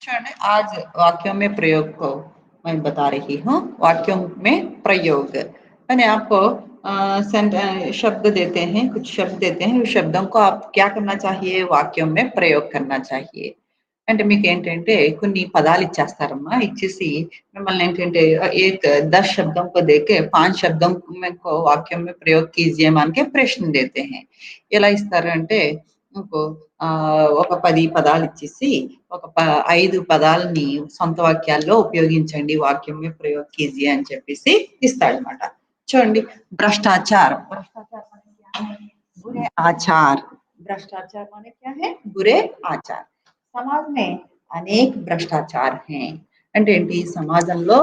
चलिए आज वाक्यों में प्रयोग को मैं बता रही हूँ। वाक्यों में प्रयोग मैंने आपको शब्द देते हैं, कुछ शब्द देते हैं। उस शब्दों को आप क्या करना चाहिए, वाक्यों में प्रयोग करना चाहिए। అంటే మీకేంటంటే కొన్ని పదాలు ఇచ్చేస్తారమ్మా, ఇచ్చేసి మిమ్మల్ని ఏంటంటే एक 10 शब्दों को देके 5 शब्दों में को वाक्यों में प्रयोग कीजिए मान के प्रश्न देते हैं। ఎలా ఇస్తారంటే మీకు ఒక 10 పదాలు ఇచ్చేసి ఒక 5 పదాలని సొంత వాక్యాల్లో ఉపయోగించండి, వాక్యం में प्रयोग कीजिए అని చెప్పేసి ఇస్తాడన్నమాట। చూడండి, भ्रष्टाचार। भ्रष्टाचार माने क्या है? बुरे आचार। भ्रष्टाचार माने क्या है? बुरे आचार। సమాజమే అనేక భ్రష్టాచార్ हैं అంటే ఏంటి, సమాజంలో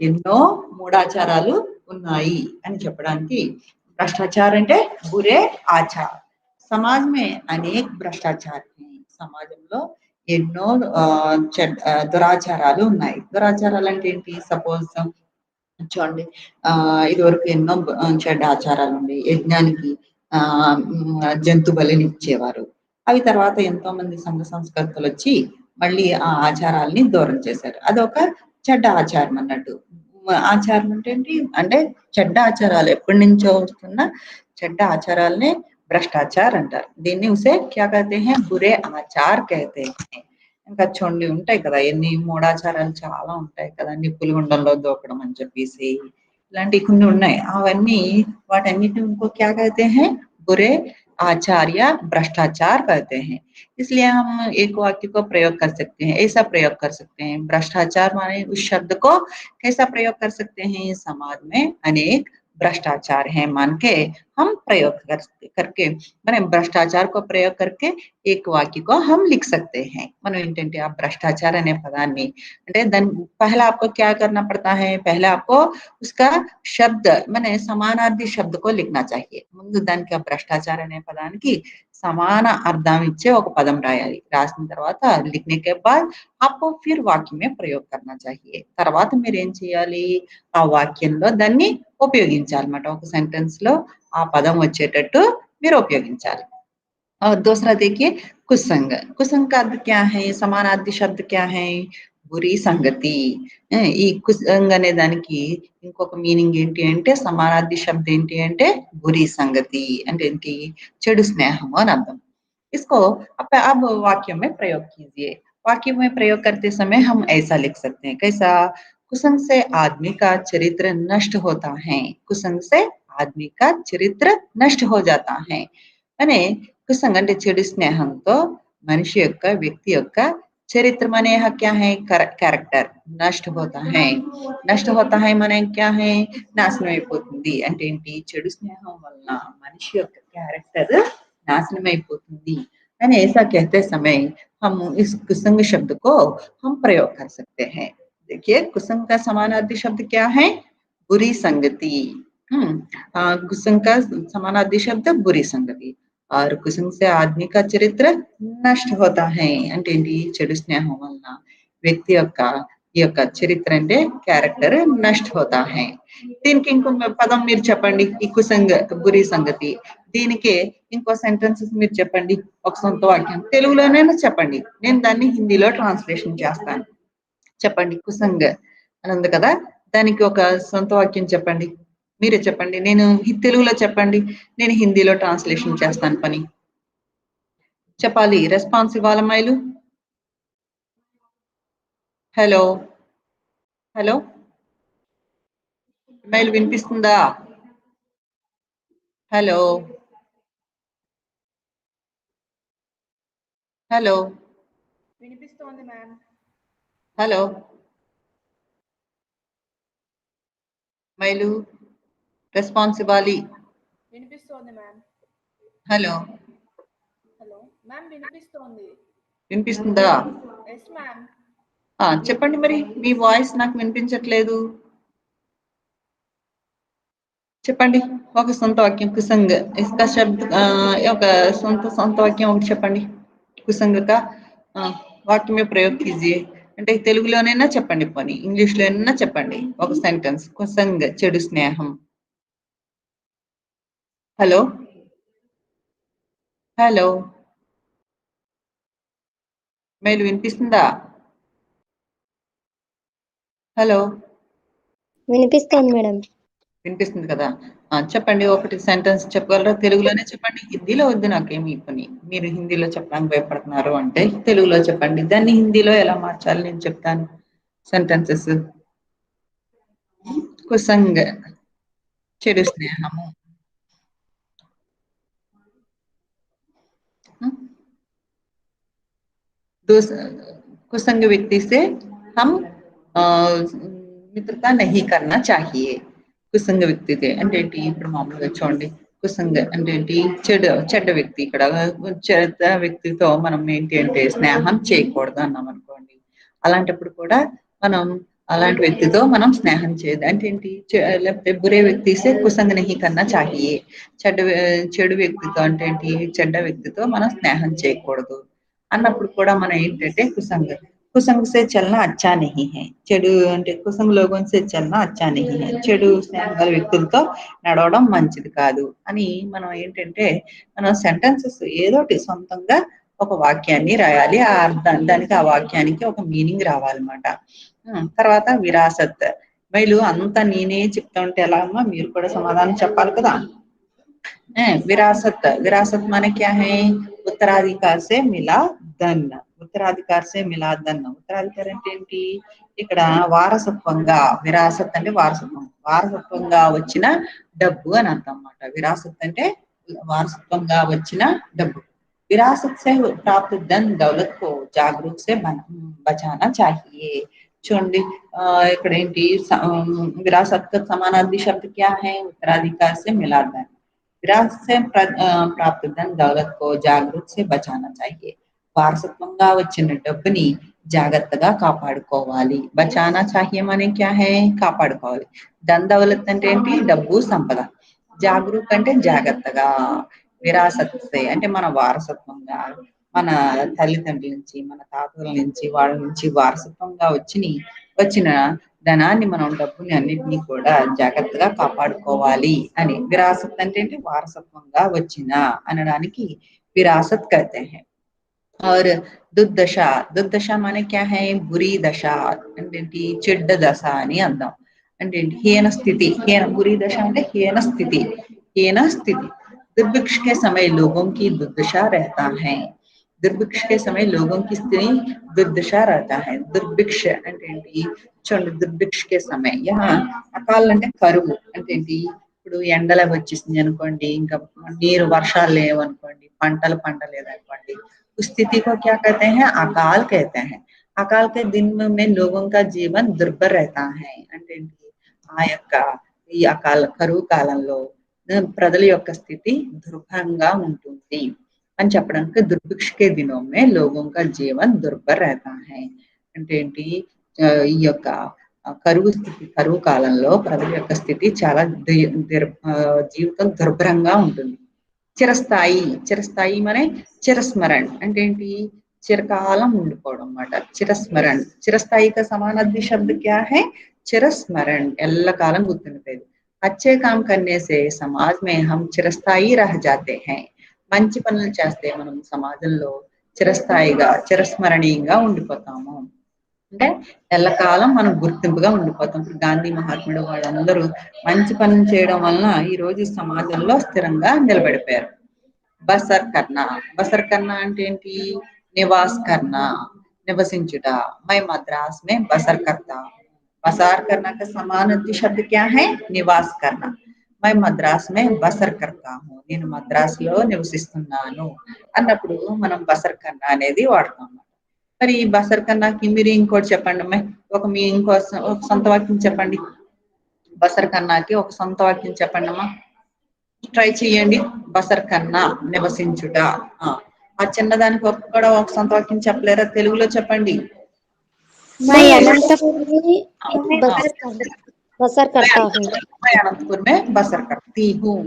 ఎన్నో మూఢాచారాలు ఉన్నాయి అని చెప్పడానికి భ్రష్టాచార్ అంటే బురే ఆచార్। समाज में అనేక భ్రష్టాచార్ हैं। సమాజంలో ఎన్నో దురాచారాలు ఉన్నాయి। దురాచారాలు అంటే ఏంటి? సపోజ్ చూడండి, ఇదివరకు ఎన్నో చెడ్డ ఆచారాలు ఉండేవి। యజ్ఞానికి జంతు బలిని ఇచ్చేవారు। అవి తర్వాత ఎంతో మంది సంఘ సంస్కర్తలు వచ్చి మళ్ళీ ఆ ఆచారాల్ని దూరం చేశారు। అదొక చెడ్డ ఆచారం అన్నట్టు। ఆచారం అంటే ఏంటి అంటే చెడ్డ ఆచారాలు, ఎప్పటి నుంచో వస్తున్న చెడ్డ ఆచారాలనే భ్రష్టాచార్ అంటారు। దీన్ని ఉసే క్యా కహతే హై? బురే ఆచార్ కహతే హై। ఇంకా చూడండి, ఉంటాయి కదా ఎన్ని మూఢాచారాలు చాలా ఉంటాయి కదా, నిప్పులు గుండంలో దూకడం అని చెప్పేసి ఇలాంటివి కొన్ని ఉన్నాయి। అవన్నీ వాటన్నిటిని उनको क्या कहते हैं? बुरे आचार या भ्रष्टाचार कहते हैं। इसलिए हम एक वाक्य को प्रयोग कर सकते हैं, ऐसा प्रयोग कर सकते हैं। भ्रष्टाचार माने उस शब्द को कैसा प्रयोग कर सकते हैं? समाज में अनेक भ्रष्टाचार है मान के हम प्रयोग करके मैंने भ्रष्टाचार को प्रयोग करके एक वाक्य को हम लिख सकते हैं। మనం ఏంటంటే ఆ భ్రష్టాచాर అనే పదాన్ని అంటే దాని पहला आपको क्या करना पड़ता है? पहले आपको उसका शब्द माने समानार्थी शब्द को लिखना चाहिए। ముందు దానికి ఆ భ్రష్టాచాर అనే పదానికి సమాన అర్థం ఇచ్చే ఒక పదం రాయాలి। రాసిన తర్వాత लिखने के बाद आपको फिर वाक्य में प्रयोग करना चाहिए। తర్వాత మీరు ఏం చేయాలి? ఆ వాక్యంలో దాన్ని ఉపయోగించాలన్నమాట। ఒక సెంటెన్స్ లో ఆ పదం వచ్చేటట్టు మీరు ఉపయోగించాలి। और दूसरा देखिए, कुसंग। कुसंग का अर्थ क्या है? समानार्थी शब्द क्या है? बुरी संगति। ఈ కుసంగ్ అనే దానికి ఇంకొక మీనింగ్ ఏంటి అంటే, సమానార్థి శబ్द ఏంటి అంటే बुरी संगति అంటే ఏంటి? చెడు స్నేహం అని అర్థం। इसको अब वाक्य में प्रयोग कीजिए। वाक्य में प्रयोग करते समय हम ऐसा लिख सकते हैं। कैसा? कुसंग से आदमी का चरित्र नष्ट होता है। कुसंग से आदमी का चरित्र नष्ट हो जाता है। అనే కుసంగ్ అంటే చెడు స్నేహంతో మనిషి యొక్క, వ్యక్తి యొక్క చరిత్ర माने यह क्या है? कैरेक्टर नष्ट होता है। नष्ट होता है माने क्या है? నాశనం అయిపోతుంది అంటే ఏంటి? చెడు స్నేహం వలన మనిషి యొక్క క్యారెక్టర్ नाशनम అయిపోతుంది అని ऐसा कहते समय हम इस कुसंग शब्द को हम प्रयोग कर सकते हैं। देखिए, कुसंग का समानार्थी शब्द क्या है? बुरी संगति। कुसंग का समानार्थी शब्द बुरी संगति। और कुसंग से आदमी का चरित्र नष्ट होता है అంటే ఏంటి? చెడు స్నేహం వలన వ్యక్తి యొక్క ఈ యొక్క చరిత్ర అంటే క్యారెక్టర్ నష్ట హోతా హై। దీనికి ఇంకొక పదం మీరు చెప్పండి, ఈ కుసంగ్ బురి సంగతి। దీనికి ఇంకో సెంటెన్సెస్ మీరు చెప్పండి, ఒక సొంత వాక్యం తెలుగులోనైనా చెప్పండి, నేను దాన్ని హిందీలో ట్రాన్స్లేషన్ చేస్తాను। చెప్పండి, కుసంగ్ అని ఉంది కదా, దానికి ఒక సొంత వాక్యం చెప్పండి। మీరే చెప్పండి, నేను తెలుగులో చెప్పండి, నేను హిందీలో ట్రాన్స్లేషన్ చేస్తాను పని। చెప్పాలి, రెస్పాన్స్ ఇవ్వాలి అమ్మాయిలు। హలో హలో అమ్మాయిలు వినిపిస్తుందా? హలో హలో వినిపిస్తోంది మ్యామ్। హలో అమ్మాయిలు రెస్పాన్స్ ఇవ్వాలి। వినిపిస్తోంది మ్యామ్। హలో హలో మ్యామ్, వినిపిస్తోంది। వినిపిస్తుందా? Yes ma'am. చెప్పండి, మరి మీ వాయిస్ నాకు వినిపించట్లేదు। చెప్పండి, ఒక సొంత వాక్యం కుసంగ్ इसका शब्द ఒక సొంత వాక్యం ఒకటి చెప్పండి। కుసంగ్ का వాక్య में प्रयोग कीजिए అంటే తెలుగులోనైనా చెప్పండి, పోనీ ఇంగ్లీష్‌లోనైనా చెప్పండి ఒక సెంటెన్స్। కుసంగ్ చెడు స్నేహం। హలో హలో మేలు వినిపిస్తుందా? హలో వినిపిస్తోంది మేడం. వినిపిస్తుంది కదా. చెప్పండి, ఒకటి సెంటెన్స్ చెప్పగలరా? తెలుగులోనే చెప్పండి, హిందీలో వద్దు నాకేమి పని. మీరు హిందీలో చెప్పడానికి భయపడుతున్నారు అంటే తెలుగులో చెప్పండి, దాన్ని హిందీలో ఎలా మార్చాలి నేను చెప్తాను. సెంటెన్సెస్: కుసంగ్ చెడు స్నేహము, कुसंग व्यक्ति से हम మిత్రత నహీ కర్నా చాహియే. కుసంగ వ్యక్తితే అంటే ఏంటి? ఇప్పుడు మామూలుగా చూడండి, కుసంగ అంటే ఏంటి? చెడ్డ వ్యక్తి. ఇక్కడ చెడ్డ వ్యక్తితో మనం ఏంటి అంటే స్నేహం చేయకూడదు అన్నాం అనుకోండి. అలాంటప్పుడు కూడా మనం అలాంటి వ్యక్తితో మనం స్నేహం చేయదు అంటే ఏంటి? లేకపోతే బురే వ్యక్తి సే కుసంగ నహీ కర్నా చాహియే. చెడు వ్యక్తితో అంటే ఏంటి? చెడ్డ వ్యక్తితో మనం స్నేహం చేయకూడదు అన్నప్పుడు కూడా మనం ఏంటంటే కుసంగ్ సే చలనా అచ్చా నహీ హై. చెడు అంటే కుసంగ్ లోగోన్ సే చలనా అచ్చా నహీ హై. చెడు స్నేహం గల వ్యక్తులతో నడవడం మంచిది కాదు అని మనం ఏంటంటే మనం సెంటెన్సెస్ ఏదోటి సొంతంగా ఒక వాక్యాన్ని రాయాలి. ఆ దానికి ఆ వాక్యానికి ఒక మీనింగ్ రావాలన్నమాట. తర్వాత విరాసత్. వీళ్ళు అంతా నేనే చెప్తా ఉంటే ఎలా అమ్మా, మీరు కూడా సమాధానం చెప్పాలి కదా. विरासत विरासत माने क्या है? उत्तराधिकार से मिला धन. उत्तराधिकार से मिला धन. ఉత్తరాధికారం అంటే ఏంటి? ఇక్కడ వారసత్వంగా, విరాసత్ అంటే వారసత్వంగా వచ్చిన డబ్బు అని అర్థం అన్నమాట. విరాసత్ అంటే వారసత్వంగా వచ్చిన డబ్బు. विरासत से प्राप्त धन दौलत को जागरूक से बचाना चाहिए. చూడండి, ఇక్కడ ఏంటి? विरासत का समानार्थी शब्द क्या है? उत्तराधिकार से मिला धन. विरासत से प्राप्त धन दौलत को जागरूक से बचाना चाहिए. వారసత్వంగా వచ్చిన డబ్బుని జాగ్రత్తగా కాపాడుకోవాలి. బచానా చాహియే మానే క్యా హై? కాపాడుకోవాలి. ధన్ దౌలత్ అంటే ఏంటి? డబ్బు సంపద. జాగరూక్ అంటే జాగ్రత్తగా. విరాసత్ సే అంటే మన వారసత్వంగా, మన తల్లిదండ్రుల నుంచి, మన తాతల నుంచి, వాళ్ళ నుంచి వారసత్వంగా వచ్చిన ధనాన్ని, మనం డబ్బుని అన్నిటినీ కూడా జాగ్రత్తగా కాపాడుకోవాలి అని. విరాసత్ అంటే ఏంటి? వారసత్వంగా వచ్చిన అనడానికి విరాసత్ कहते हैं. और దుర్దశ. దుర్దశ మానే క్యా హై? బురి దశ అంటే ఏంటి? చెడ్డ దశ అని అర్థం. అంటే ఏంటి? హీన స్థితి. బురి దశ అంటే హీన స్థితి. दुर्भिक्ष के समय लोगों की दुर्दशा रहता है. दुर्भिक्ष के समय लोगों की स्थिति दुर्दशा रहता है. दुर्भिक्ष అంటే ఏంటి? చూడండి, దుర్భిక్ష కే సమయ, అకాల్ అంటే కరువు అంటే ఏంటి? ఇప్పుడు ఎండలు వచ్చేసింది అనుకోండి, ఇంకా నీరు వర్షాలు లేవనుకోండి, పంటలు పండలేదనుకోండి, उस स्थिति को क्या कहते हैं? अकाल कहते हैं. अकाल के दिन में लोगों का जीवन दुर्भर रहता है. అంటే ఏంటి? ఆ యొక్క ఈ అకాల కరువు కాలంలో ప్రజల యొక్క స్థితి దుర్భరంగా ఉంటుంది అని చెప్పడానికి దుర్భిక్ష కే దినో మే లోగోं का जीवन दुर्भर रहता है అంటే ఏంటి? ఈ యొక్క కరువు కాలంలో ప్రజల యొక్క స్థితి చాలా జీవితం దుర్భరంగా ఉంటుంది. చిరస్థాయి మనే చిరస్మరణ్ అంటే ఏంటి? చిరకాలం ఉండిపోవడం అన్నమాట. చిరస్మరణ్. చిరస్థాయి కా సమానార్థి శబ్ద క్యా హై? చిరస్మరణ్, ఎల్లకాలం గుర్తుండిపోయేది. अच्छे काम करने से समाज में हम चिरस्थाई रह जाते हैं. మంచి పనులు చేస్తే మనం సమాజంలో చిరస్మరణీయంగా ఉండిపోతాము. అంటే ఎల్లకాలం మనం గుర్తింపుగా ఉండిపోతాం. ఇప్పుడు గాంధీ మహాత్ముడు వాళ్ళందరూ మంచి పనులు చేయడం వలన ఈ రోజు సమాజంలో స్థిరంగా నిలబడిపోయారు. బసర్ కర్నా అంటే ఏంటి? నివాస్ కర్నా, నివసించుట. మై మద్రాస్ మే బసర్ కర్తా. బసార్ కర్నా కా సమానార్థి శబ్ద క్యా హై? నివాస్ కర్నా. మై మద్రాస్ మే బసర్ కర్తా హూ. నేను మద్రాస్ లో నివసిస్తున్నాను అన్నప్పుడు మనం బసర్ కర్నా అనేది వాడతాం. మరి ఈ బసర్ కన్నాకి మీరు ఇంకోటి చెప్పండి అమ్మాయి. ఇంకో సొంత వాక్యం చెప్పండి. బసర్ కన్నాకి ఒక సొంత వాక్యం చెప్పండి అమ్మా. ట్రై చేయండి. బసర్ కన్నా, నివసించుట. ఆ చిన్నదానికి కూడా ఒక సొంత వాక్యం చెప్పలేరా? తెలుగులో చెప్పండి. मैं अनंतपुर में बसर करता हूँ. मैं अनंतपुर में बसर करती हूँ.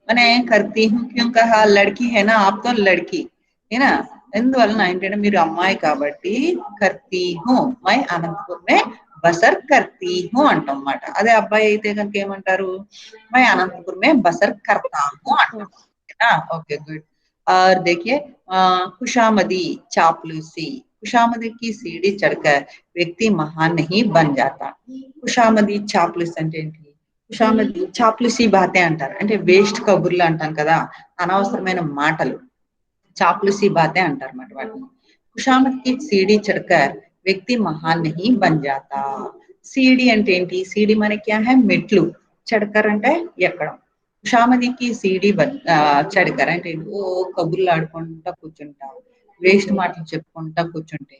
मैंने करती हूँ क्यों कहा? लड़की है ना आप, तो लड़की है ना. ఎందువలన ఏంటంటే మీరు అమ్మాయి కాబట్టి కర్తీ హూ, మై అనంతపూర్ మే బసర్ కర్తీ హూ అంటాం అన్నమాట. అదే అబ్బాయి అయితే కనుక ఏమంటారు? మై అనంతపూర్ మే బసర్ కర్తా హూ అంటాం. Okay, good. और देखिए खुशामदी, चापलूसी. खुशामदी की सीढ़ी चढ़कर వ్యక్తి మహాన్ नहीं बन जाता. ఖుషామది చాప్లిస్ అంటే ఏంటి? ఖుషామది చాప్లిసి బాతే అంటారు. అంటే వేస్ట్ కబుర్లు అంటాం కదా, అనవసరమైన మాటలు, చాప్లిసి బాతే అంటారు అన్నమాట వాటిని. ఖుషామద్ కి సీడీ చढ़कर వ్యక్తి మహాన్ नहीं बन जाता. సీడీ అంటే ఏంటి? సీడీ మనకి క్యా హై? మెట్లు. చढ़कर అంటే ఎక్కడం. ఖుషామదికి సీడీ చढ़कर అంటే ఓ కబుర్లు ఆడుకుంటా కూర్చుంటా, వేస్ట్ మాటలు చెప్పుకుంటా కూర్చుంటే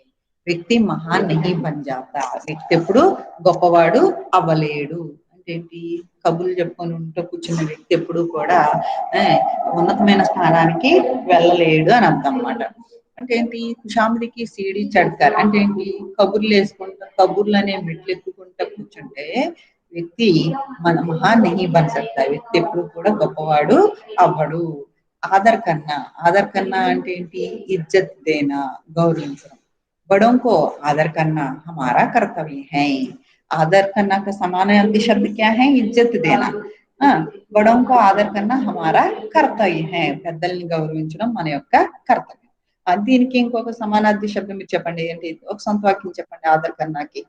వ్యక్తి మహాన్ నహీ బన్ జాతా. వ్యక్తి ఎప్పుడు గొప్పవాడు అవ్వలేడు. అంటే ఏంటి? కబుర్లు చెప్పుకొని ఉంటూ కూర్చున్న వ్యక్తి ఎప్పుడు కూడా ఉన్నతమైన స్థానానికి వెళ్ళలేడు అని అర్థం అన్నమాట. అంటే ఏంటి? ఖుషామదికి సీడీ చढ़कर అంటే ఏంటి? కబుర్లు వేసుకుంటా, కబుర్లు అనే మెట్లు ఎక్కుకుంటా కూర్చుంటే వ్యక్తి మన మహాన్ నహీ బన్ సక్తా. వ్యక్తి ఎప్పుడు కూడా గొప్పవాడు అవ్వడు. ఆదర్ కన్నా అంటే ఏంటి? ఇజ్జత్ దేనా, గౌరవించడం. बड़ों को आदर करना हमारा कर्तव्य है. आदर करना का समानार्थी शब्द क्या है? इज्जत देना. बड़ों को आदर करना हमारा कर्तव्य है. పెద్దల్ని గౌరవించడం మన యొక్క కర్తవ్యం. దీనికి ఇంకొక సమానార్థి శబ్దం మీరు చెప్పండి ఏంటి? ఒక సొంత వాక్యం చెప్పండి. ఆదర్ కన్నాకి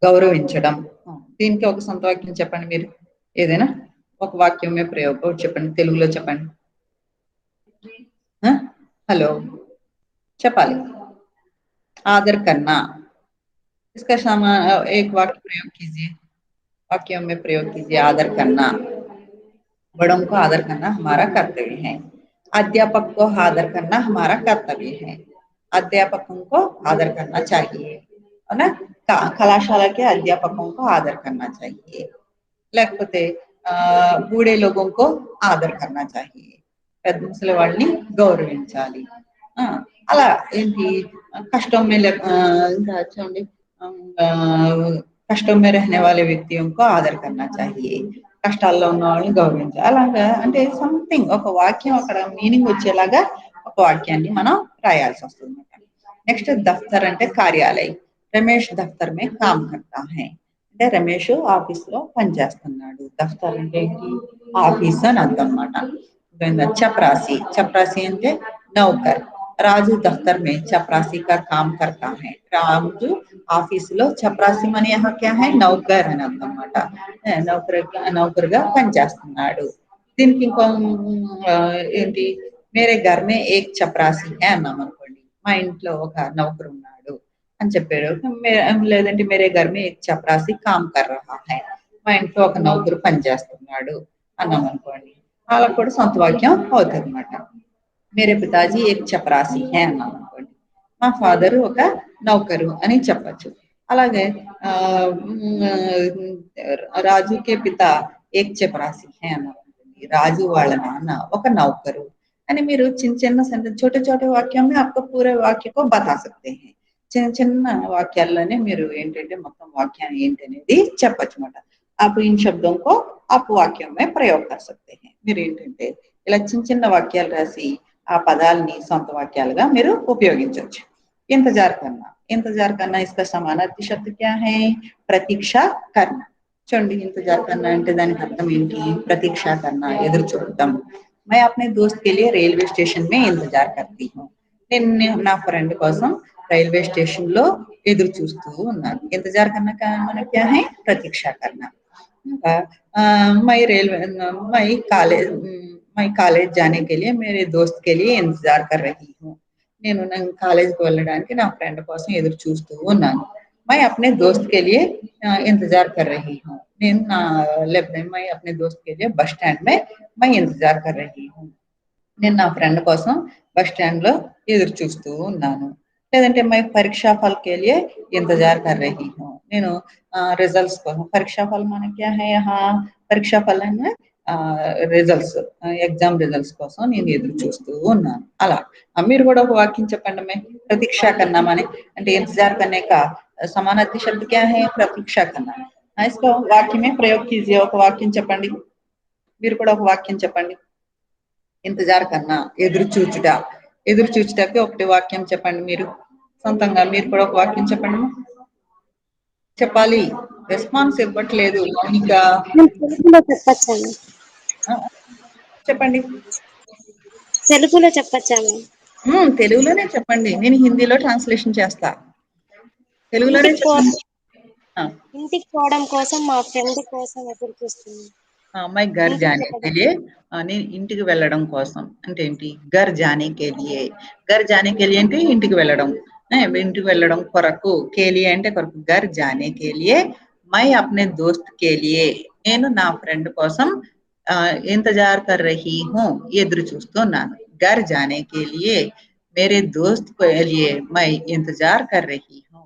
గౌరవించడం. దీనికి ఒక సొంత వాక్యం చెప్పండి మీరు. ఏదైనా ఒక వాక్యమే ప్రయోగం చెప్పండి, తెలుగులో చెప్పండి. హలో, చెప్పాలి. आदर करना, इसका एक वाक्य प्रयोग कीजिए. वाक्यों में प्रयोग कीजिए. आदर करना, बड़ों को आदर करना हमारा कर्तव्य है. अध्यापक को आदर करना हमारा कर्तव्य है. अध्यापकों को आदर करना चाहिए, है ना. कलाशाला के अध्यापकों को आदर करना चाहिए. లేకపోతే బూడే లోగోं को आदर करना चाहिए. పెద్ద ముసలి వాళ్ళని గౌరవించాలి. అలా ఏంటి? कष्टों में ఇంకా చూడండి, कष्टों में रहने वाले व्यक्तियों को आदर करना चाहिए. కష్టాల్లో ఉన్న వాళ్ళని గౌరవించాలి. అలాగా అంటే సంథింగ్ ఒక వాక్యం అక్కడ మీనింగ్ వచ్చేలాగా ఒక వాక్యాన్ని మనం రాయాల్సి వస్తుంది. నెక్స్ట్ దఫ్తర్ అంటే కార్యాలయం. రమేష్ దఫ్తర్ మే కామ్ కర్తా హై. అంటే రమేష్ ఆఫీస్ లో పనిచేస్తున్నాడు. దఫ్తర్ అంటే ఏంటి? ఆఫీస్ అని అర్థం అన్నమాట. చపరాసి, చపరాసి అంటే నౌకర్. రాజు దఫ్తర్ మే చపరాసి కా కామ్ కర్తా హై. రాజు ఆఫీస్ లో చపరాసి మన యహా క్యా హై? నౌకర్ అని అర్థం అన్నమాట. నౌకర్గా పనిచేస్తున్నాడు. దీనికి ఇంకో ఏంటి? మేరే ఘర్ మే ఏక్ చపరాసి హై అన్నాం అనుకోండి, మా ఇంట్లో ఒక నౌకరు ఉన్నాడు అని చెప్పాడు. లేదంటే మేరే ఘర్ మే ఏక్ చపరాసి కామ్ కర్ రహా హై, మా ఇంట్లో ఒక నౌకరు పనిచేస్తున్నాడు అన్నాం అనుకోండి, అలా కూడా సొంత వాక్యం అవుతుంది అనమాట. మేరే పితాజీ ఏక్ చపరాసి హై అన్నాం అనుకోండి, మా ఫాదర్ ఒక నౌకరు అని చెప్పచ్చు. అలాగే రాజుకే పిత ఏక్ చపరాసి హై అన్నాం అనుకోండి, రాజు వాళ్ళ నాన్న ఒక నౌకరు అని మీరు చిన్న చిన్న సెంటెన్స్, छोटे छोटे वाक्यों में आपको पूरे वाक्य को बता सकते हैं. చిన్న చిన్న వాక్యాల్లోనే మీరు ఏంటంటే మొత్తం వాక్యాన్ని ఏంటి అనేది చెప్పచ్చు అనమాట. आप इन शब्दों को आप वाक्यों में प्रयोग कर सकते हैं. మీరు ఏంటంటే ఇలా చిన్న చిన్న వాక్యాలు రాసి ఆ పదాలని సొంత వాక్యాలుగా మీరు ఉపయోగించవచ్చు. ఇంతజార్ కన్నా, ఇంతజార్ కన్నా इसका समानार्थी शब्द क्या है? प्रतीक्षा करना. చూడండి, ఇంతజార్ కన్నా అంటే దానికి అర్థం ఏంటి? ప్రతీక్ష కన్నా, ఎదురు చూడటం. मैं अपने दोस्त के लिए रेलवे स्टेशन में इंतजार करती हूँ. నేను నా ఫ్రెండ్ కోసం రైల్వే స్టేషన్ లో ఎదురు చూస్తూ ఉన్నాను. ఇంతజార్ కన్నా మన క్యా హై? ప్రతీక్ష కన్నా. ఇంకా मैं कॉलेज जाने के लिए मेरे दोस्त के लिए इंतजार कर रही हूँ. నేను కాలేజీకి వెళ్ళడానికి నా ఫ్రెండ్ కోసం ఎదురు చూస్తూ ఉన్నాను. मैं अपने दोस्त के लिए इंतजार कर रही हूँ. నేను मैं अपने दोस्त के लिए बस स्टैंड में मैं इंतजार कर रही हूँ. నేను నా ఫ్రెండ్ కోసం బస్ స్టాండ్ లో ఎదురు చూస్తూ ఉన్నాను. లేదంటే मैं परीक्षा फल के लिए इंतजार कर रही हूँ. నేను రిజల్ట్స్ కోసం, పరీక్షా ఫల్ మన క్యా హై? పరీక్షా ఫల్ అంటే రిజల్ట్స్, ఎగ్జామ్ రిజల్ట్స్ కోసం నేను ఎదురు చూస్తూ ఉన్నాను. అలా మీరు కూడా ఒక వాక్యం చెప్పండి. ప్రతీక్ష కన్నా మనే అంటే ఇంతజార్ కర్నే కా समानार्थी शब्द क्या है? प्रतीक्षा करना. इसको वाक्य में प्रयोग कीजिए. ఒక వాక్యం చెప్పండి. మీరు కూడా ఒక వాక్యం చెప్పండి. ఇంతజార్ కన్నా ఎదురు చూచుట. ఎదురు చూచుటకి ఒకటి వాక్యం చెప్పండి. మీరు సొంతంగా మీరు కూడా ఒక వాక్యం చెప్పండి. చెప్పాలి. రెస్పాన్స్ ఇవ్వట్లేదు మౌనిక. తెలుగులో చెప్పచ్చండి. చెప్పండి. తెలుగులో చెప్పచ్చా? తెలుగులోనే చెప్పండి, నేను హిందీలో ట్రాన్స్లేషన్ చేస్తా. తెలుగులోనే ఇంటికి పో చెప్పండి. ఇంటికి పోవడం కోసం మా ఫ్రెండ్ కోసం ఎదురు చూస్తుంది. मैं घर ఇంటికి जाने के చెప్పడం. लिए నేను ఇంటికి వెళ్ళడం కోసం అంటే ఏంటి, घर जाने के लिए. घर जाने के लिए అంటే ఇంటికి వెళ్ళడం, ఇంటికి వెళ్ళడం కొరకు, के लिए అంటే కొరకు. घर जाने के लिए मैं अपने दोस्त के लिए నేను నా ఫ్రెండ్ కోసం इंतजार कर रही हूँ ఎదురు చూస్తున్నాను. घर जाने के लिए मेरे दोस्त के लिए मैं इंतजार कर रही हूँ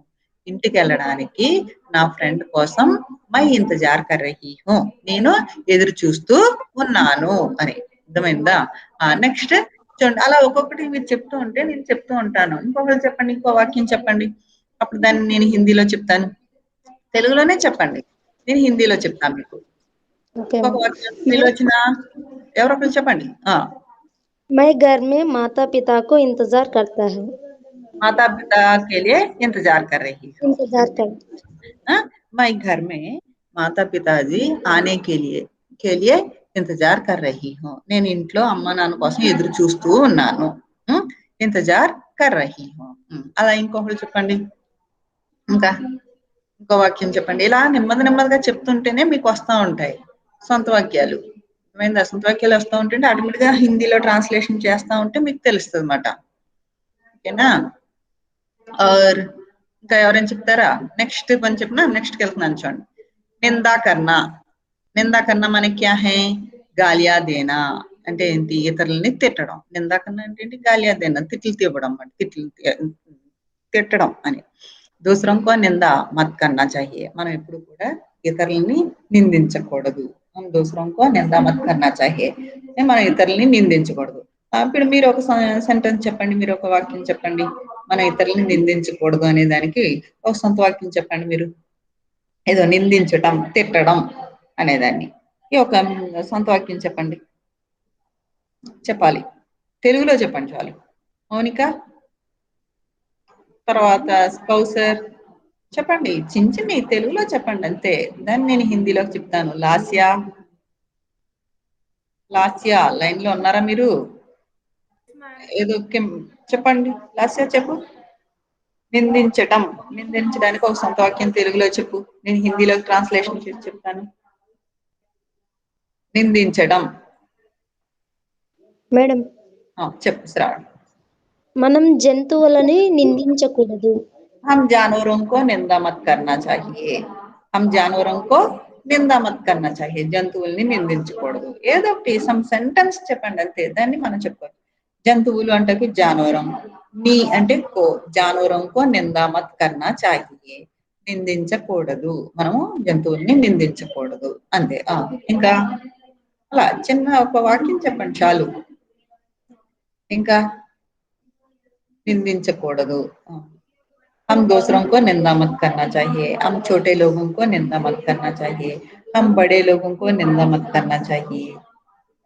ఇంటికి వెళ్ళడానికి నా ఫ్రెండ్ కోసం మై ఇంతజార్ కర్ రహీ హూ నేను ఎదురు చూస్తూ ఉన్నాను అని. అర్థమైందా? నెక్స్ట్ చూడండి, అలా ఒక్కొక్కటి మీరు చెప్తూ ఉంటే నేను చెప్తూ ఉంటాను. ఇంకొకటి చెప్పండి, ఇంకో వాక్యం చెప్పండి, అప్పుడు దాన్ని నేను హిందీలో చెప్తాను. తెలుగులోనే చెప్పండి, నేను హిందీలో చెప్తాను మీకు. ఓకే ఇంకొక వాక్యం హిందీలో వచ్చిన ఎవరొకరు చెప్పండి. मैं घर में माता पिता को इंतजार करता है. माता पिता के लिए इंतजार कर रही हूँ. इंतजार कर. मैं घर में माता पिताजी आने के लिए ఇంతజార్ కర్ రహీ హూ నేను ఇంట్లో అమ్మ నాన్న కోసం ఎదురు చూస్తూ ఉన్నాను. ఇంతజార్ కర్ రహీ హూ. అలా ఇంకొకటి చెప్పండి, ఇంకా ఇంకో వాక్యం చెప్పండి. ఇలా నెమ్మదిగా చెప్తుంటేనే మీకు వస్తూ ఉంటాయి సొంత వాక్యాలు. సొంత వాక్యాలు వస్తూ ఉంటుంటే ఆటోమేటిక్ గా హిందీలో ట్రాన్స్లేషన్ చేస్తూ ఉంటే మీకు తెలుస్తుంది అన్నమాట. ఓకేనా? और ఇంకా ఎవరైనా చెప్తారా? నెక్స్ట్ పని చెప్పినా నెక్స్ట్కి వెళ్తున్నాను చూడండి. నిందా కర్నా. నిందా కర్నా మన క్యా హై? గాలియా దేనా అంటే ఏంటి? ఇతరులని తిట్టడం. నిందా కర్నా అంటే ఏంటి? గాలియా దేనా, తిట్లు ఇవ్వడం, తిట్టడం అని. దూసరం కో నిందా మత్ కర్నా చాహియే. మనం ఎప్పుడు కూడా ఇతరులని నిందించకూడదు. మనం దూసరం కో నిందా మత్ కర్నా చాహియే, మనం ఇతరులని నిందించకూడదు. ఇప్పుడు మీరు ఒక సెంటెన్స్ చెప్పండి, మీరు ఒక వాక్యం చెప్పండి, మనం ఇతరులని నిందించకూడదు అనే దానికి ఒక సొంత వాక్యం చెప్పండి మీరు. ఏదో నిందించటం, తిట్టడం అనేదాన్ని ఈ ఒక సొంత వాక్యం చెప్పండి. చెప్పాలి, తెలుగులో చెప్పండి చాలు. మౌనిక, తర్వాత స్పౌసర్ చెప్పండి, చిన్న తెలుగులో చెప్పండి అంతే. దాన్ని నేను హిందీలోకి చెప్తాను. లాస్యా, లాస్యా లైన్ లో ఉన్నారా మీరు? ఏదో చెప్పండి, లాస్యా చెప్పు. నిందించటం, నిందించడానికి ఒక సొంత వాక్యం తెలుగులో చెప్పు, నేను హిందీలో ట్రాన్స్లేషన్ చేసి చెప్తాను. నిందించడం. మేడం చెప్పు శ్రావణ్. మనం జంతువులని నిందించకూడదు. हम जानवरों को निंदा मत करना चाहिए. हम जानवरों को నిందా మత్ కన్నా చాహియే. జంతువుల్ని నిందించకూడదు. ఏదో ఒకటి సమ్ సెంటెన్స్ చెప్పండి అంతే, దాన్ని మనం చెప్పవచ్చు. జంతువులు అంటే జానవరం, నీ అంటే కో, జానవరం కో నిందా మత్ కన్నా చాహియే, నిందించకూడదు. మనము జంతువుల్ని నిందించకూడదు అంతే. ఇంకా అలా చిన్న ఒక వాక్యం చెప్పండి చాలు. ఇంకా నిందించకూడదు. हम दूसरों को निंदा मत करना चाहिए. हम छोटे लोगों को निंदा मत करना चाहिए. हम बड़े लोगों को निंदा मत करना चाहिए.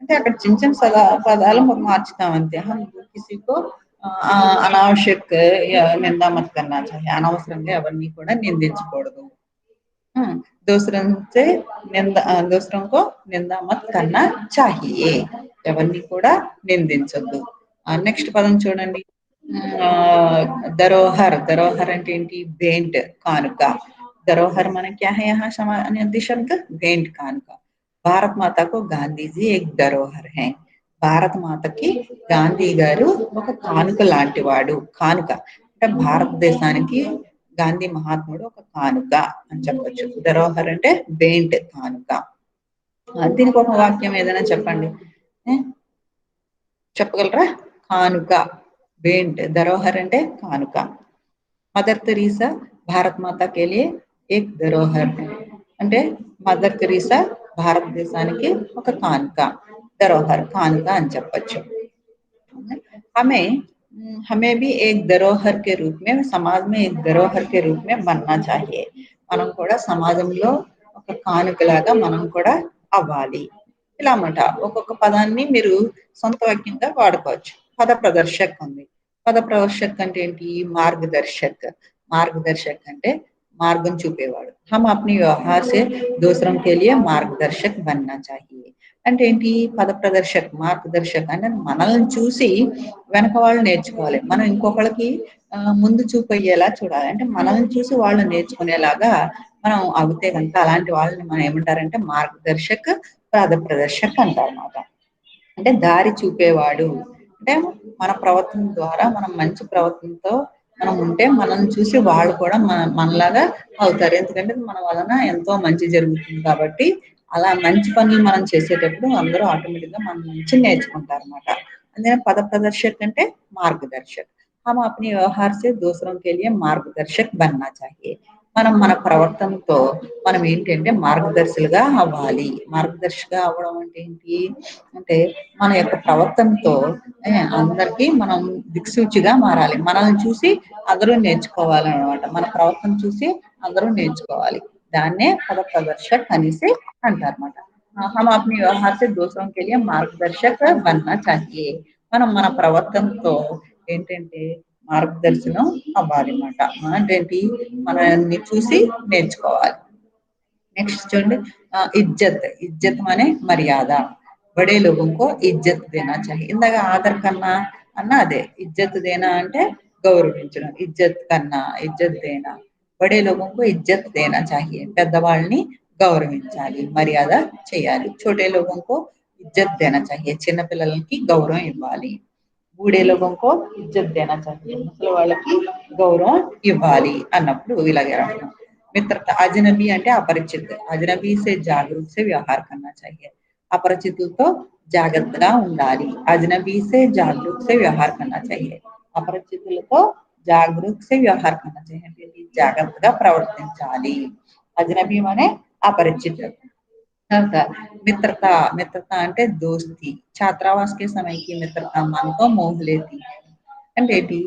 అంటే అక్కడ చిన్న చిన్న పదాలు మార్చుతాం అంతే. हम किसी को అనావశ్యక నిందా మత్ కన్నా చాహియే, అనవసరంగా ఎవరిని కూడా నిందించకూడదు. दूसरों से दूसरों को నిందా మత్ కన్నా చాహియే, ఎవరిని కూడా నిందించొద్దు. నెక్స్ట్ పదం చూడండి, ధరోహర్. ధరోహర్ అంటే ఏంటి? भेंट, కానుక. ధరోహర్ మన क्या है यहाँ सामान्य शब्द? भेंट, కానుక. భారత్ మాతకు గాంధీజీ एक धरोहर है. భారత మాతకి గాంధీ గారు ఒక కానుక లాంటి వాడు. కానుక అంటే భారతదేశానికి గాంధీ మహాత్ముడు ఒక కానుక అని చెప్పొచ్చు. ధరోహర్ అంటే भेंट, కానుక. దీనికి ఒక వాక్యం ఏదైనా చెప్పండి, చెప్పగలరా? కానుక, भेंट, ధరోహర్ అంటే కానుక. మదర్ తెరీసా భారత్ మాతా కే లియే ఏక్ ధరోహర్ హై అంటే మదర్ తెరీసా భారతదేశానికి ఒక కానుక. ధరోహర్, కానుక అని చెప్పొచ్చు. हमें हमें भी एक धरोहर के रूप में, समाज में एक धरोहर के रूप में बनना चाहिए. మనం కూడా సమాజంలో ఒక కానుకలాగా మనం కూడా అవ్వాలి. ఇలా అన్నమాట. ఒక్కొక్క పదాన్ని మీరు సొంత వాక్యంగా వాడుకోవచ్చు. పద ప్రదర్శక్ ఉంది. పద ప్రదర్శక్ అంటే ఏంటి? మార్గదర్శక్. మార్గదర్శక్ అంటే మార్గం చూపేవాడు. हम अपनी व्यवहार से दूसरों के लिए मार्गदर्शक बनना चाहिए. అంటే ఏంటి? పద ప్రదర్శక్, మార్గదర్శక్ అంటే మనల్ని చూసి వెనక వాళ్ళు నేర్చుకోవాలి. మనం ఇంకొకళ్ళకి ముందు చూపు అయ్యేలా చూడాలి. అంటే మనల్ని చూసి వాళ్ళు నేర్చుకునేలాగా మనం అవుతే గనుక అలాంటి వాళ్ళని మనం ఏమంటారంటే మార్గదర్శక్, పాదప్రదర్శక్ అంటారన్నమాట. అంటే దారి చూపేవాడు. అంటే మన ప్రవర్తన ద్వారా మనం మంచి ప్రవర్తనతో మనం ఉంటే మనల్ని చూసి వాళ్ళు కూడా మనలాగా అవుతారు. ఎందుకంటే మన వలన ఎంతో మంచి జరుగుతుంది కాబట్టి అలా మంచి పనులు మనం చేసేటప్పుడు అందరూ ఆటోమేటిక్‌గా మన నుంచి నేర్చుకుంటారన్నమాట. అందుకని పద ప్రదర్శక్ అంటే మార్గదర్శక్. हम अपने व्यवहार से दूसरों के लिए मार्गदर्शक बनना चाहिए. మనం మన ప్రవర్తనతో మనం ఏంటంటే మార్గదర్శులుగా అవ్వాలి. మార్గదర్శిగా అవ్వడం అంటే ఏంటి? అంటే మన యొక్క ప్రవర్తనతో అందరికీ మనం దిక్సూచిగా మారాలి. మనల్ని చూసి అందరూ నేర్చుకోవాలనమాట. మన ప్రవర్తన చూసి అందరూ నేర్చుకోవాలి. దాన్నే పద ప్రదర్శక్ అనేసి అంటారన్నమాట. हम अपने व्यवहार से दूसरों के लिए मार्गदर्शक बनना चाहिए. మనం మన ప్రవర్తనతో ఏంటంటే మార్గదర్శనం అవ్వాలన్నమాట. అంటే ఏంటి? మనల్ని చూసి నేర్చుకోవాలి. नेक्स्ट చూడండి इज्जत इज्जत माने मर्यादा बड़े लोगों को इज्जत देना चाहिए ఇందాక ఆదర్ కన్నా అన్న అదే इज्जत देना అంటే గౌరవించడం इज्जत కన్నా इज्जत देना बड़े लोगों को इज्जत देना चाहिए పెద్దవాళ్ళని గౌరవించాలి మర్యాద చేయాలి छोटे लोगों को इज्जत देना चाहिए చిన్న పిల్లలకి గౌరవం ఇవ్వాలి बूढ़े लोगों को इज्जत देना चाहिए ముసలి వాళ్ళకి గౌరవం ఇవ్వాలి అన్నప్పుడు ఇలాగే రాస్తాం मित्रता अजनबी అంటే అపరిచిత అజనబీ से जागरूक से व्यवहार करना चाहिए అపరిచితులతో జాగ్రత్తగా ఉండాలి అజనబీ से जागरूक से व्यवहार करना चाहिए అపరిచితులతో జాగరూక్ से व्यवहार करना चाहिए అంటే జాగ్రత్తగా ప్రవర్తించాలి అజనబీ అంటే అపరిచిత मित्रता मित्रता అంటే दोस्ती छात्रावास के समय की मित्रता मन को मोह लेती है అంటే ఏంటి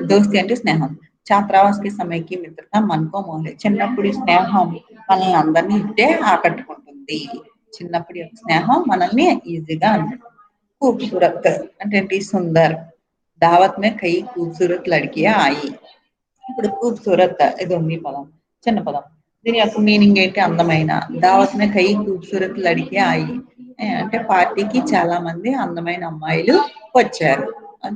దోస్తి అంటే స్నేహం ఛాత్రావాస్కి సమయకి మిత్రత మనకో మోహే చిన్నప్పటి స్నేహం మనల్ని అందరినీ ఇట్టే ఆకట్టుకుంటుంది చిన్నప్పటి స్నేహం మనల్ని ఈజీగా खूबसूरत అంటే ఏంటి సుందర్ దావత్ మే కై खूबसूरत लड़कियां आई ఇప్పుడు खूबसूरत ఇది ఉంది పదం చిన్న పదం దీని యొక్క మీనింగ్ ఏంటి అందమైన దావత్ మే కై खूबसूरत लड़कियां आई అంటే పార్టీకి చాలా మంది అందమైన అమ్మాయిలు వచ్చారు